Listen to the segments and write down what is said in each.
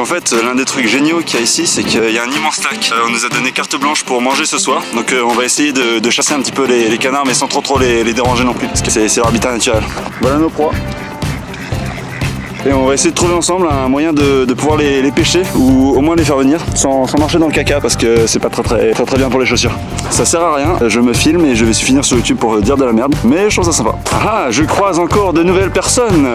en fait, l'un des trucs géniaux qu'il y a ici, c'est qu'il y a un immense lac. On nous a donné carte blanche pour manger ce soir, donc on va essayer de chasser un petit peu les canards, mais sans trop les déranger non plus, parce que c'est leur habitat naturel. Voilà nos proies. Et on va essayer de trouver ensemble un moyen de pouvoir les pêcher ou au moins les faire venir sans marcher dans le caca, parce que c'est pas très bien pour les chaussures. Ça sert à rien, je me filme et je vais finir sur YouTube pour dire de la merde, mais je trouve ça sympa. Ah, je croise encore de nouvelles personnes.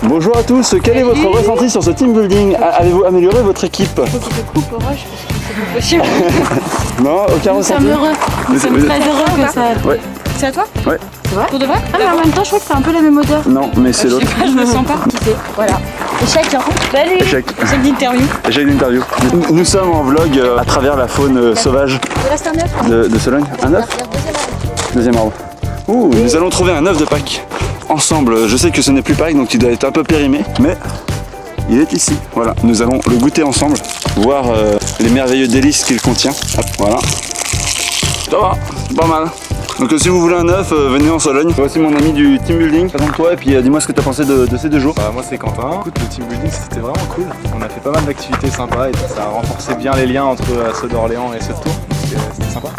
Bonjour à tous, quel est votre ressenti sur ce team building? Avez-vous amélioré votre équipe? Faut qu'il te coupe au rush parce que c'est pas possible. Non, aucun ressenti. Nous sommes très heureux que ça... Ouais. C'est à toi? Ouais. C'est vrai? Pour de vrai? Ah mais en même temps je crois que c'est un peu la même odeur. Non, mais c'est l'autre. Je me sens pas. Voilà. Échec hein. Salut. Échec. Échec d'interview. Échec d'interview. Nous sommes en vlog à travers la faune sauvage Il reste un œuf. de Sologne. Un œuf? Deuxième arbre. Ouh, nous allons trouver un œuf de Pâques. Ensemble, je sais que ce n'est plus Pâques, donc il doit être un peu périmé, mais il est ici. Voilà, nous allons le goûter ensemble, voir les merveilleux délices qu'il contient. Hop, voilà. Ça va, pas mal. Donc si vous voulez un œuf, venez en Sologne. Voici mon ami du team building. Présente-toi et puis dis-moi ce que tu as pensé de ces 2 jours. Moi c'est Quentin. Écoute, le team building c'était vraiment cool. On a fait pas mal d'activités sympas et ça a renforcé bien les liens entre ceux d'Orléans et ceux de Tours. C'était sympa.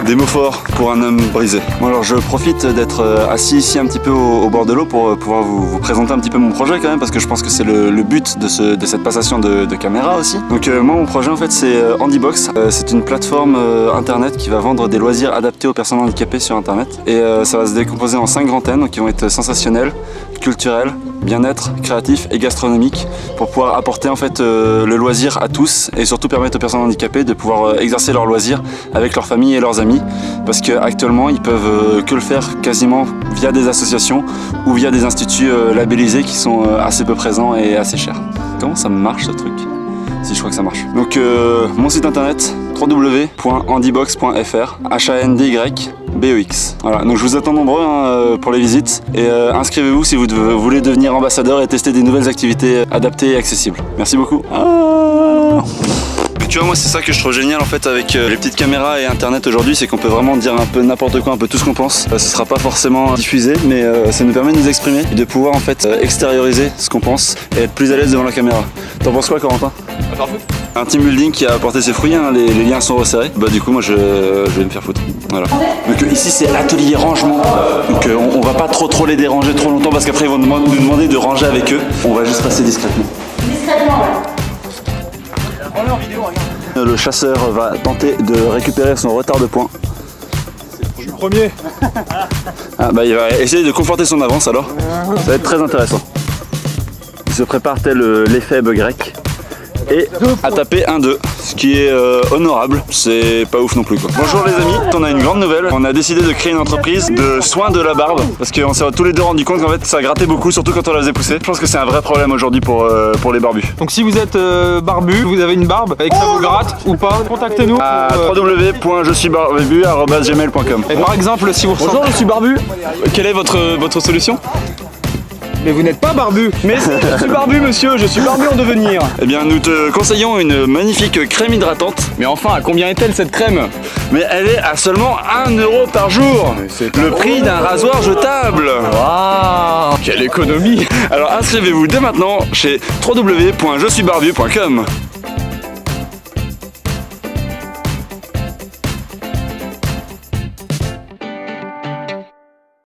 Des mots forts pour un homme brisé. Bon alors je profite d'être assis ici un petit peu au bord de l'eau pour pouvoir vous présenter un petit peu mon projet quand même, parce que je pense que c'est le but de cette passation de caméra aussi. Donc moi mon projet en fait c'est Handibox. C'est une plateforme internet qui va vendre des loisirs adaptés aux personnes handicapées sur internet. Et ça va se décomposer en 5 grands thèmes qui vont être sensationnels, culturels, bien-être, créatif et gastronomique, pour pouvoir apporter en fait le loisir à tous et surtout permettre aux personnes handicapées de pouvoir exercer leur loisir avec leur famille et leurs amis, parce qu'actuellement ils peuvent que le faire quasiment via des associations ou via des instituts labellisés qui sont assez peu présents et assez chers. Comment ça marche ce truc? Si je crois que ça marche. Donc mon site internet www.handibox.fr, HANDYBEX. Voilà, donc je vous attends nombreux pour les visites et inscrivez-vous si vous voulez devenir ambassadeur et tester des nouvelles activités adaptées et accessibles. Merci beaucoup. Tu vois, moi c'est ça que je trouve génial en fait avec les petites caméras et internet aujourd'hui, c'est qu'on peut vraiment dire un peu n'importe quoi, un peu tout ce qu'on pense. Ce sera pas forcément diffusé, mais ça nous permet de nous exprimer et de pouvoir en fait extérioriser ce qu'on pense et être plus à l'aise devant la caméra. T'en penses quoi, Corentin? Un team building qui a apporté ses fruits, hein, les liens sont resserrés. Bah du coup moi je vais me faire foutre. Voilà. Donc ici c'est l'atelier rangement. Donc on va pas trop les déranger trop longtemps parce qu'après ils vont nous demander de ranger avec eux. On va juste passer discrètement. Discrètement ouais. Le chasseur va tenter de récupérer son retard de points. Je suis le premier. Ah bah il va essayer de conforter son avance alors. Ça va être très intéressant. Il se prépare tel l'éphèbe grec. Et à taper 1-2, ce qui est honorable, c'est pas ouf non plus quoi. Bonjour les amis, on a une grande nouvelle, on a décidé de créer une entreprise de soins de la barbe, parce qu'on s'est tous les deux rendu compte qu'en fait ça grattait beaucoup, surtout quand on la faisait pousser. Je pense que c'est un vrai problème aujourd'hui pour les barbus. Donc si vous êtes barbu, vous avez une barbe et que ça vous gratte ou pas, contactez-nous à www.jesuisbarbu@gmail.com. Et par exemple si vous ressentez... Bonjour, je suis barbu. Quelle est votre solution? Mais vous n'êtes pas barbu. Mais je suis barbu monsieur, je suis barbu en devenir. Eh bien nous te conseillons une magnifique crème hydratante. Mais enfin, à combien est-elle cette crème? Mais elle est à seulement 1 € par jour. Le prix d'un rasoir jetable. Waouh, quelle économie. Alors inscrivez-vous dès maintenant chez www.jesuisbarbu.com.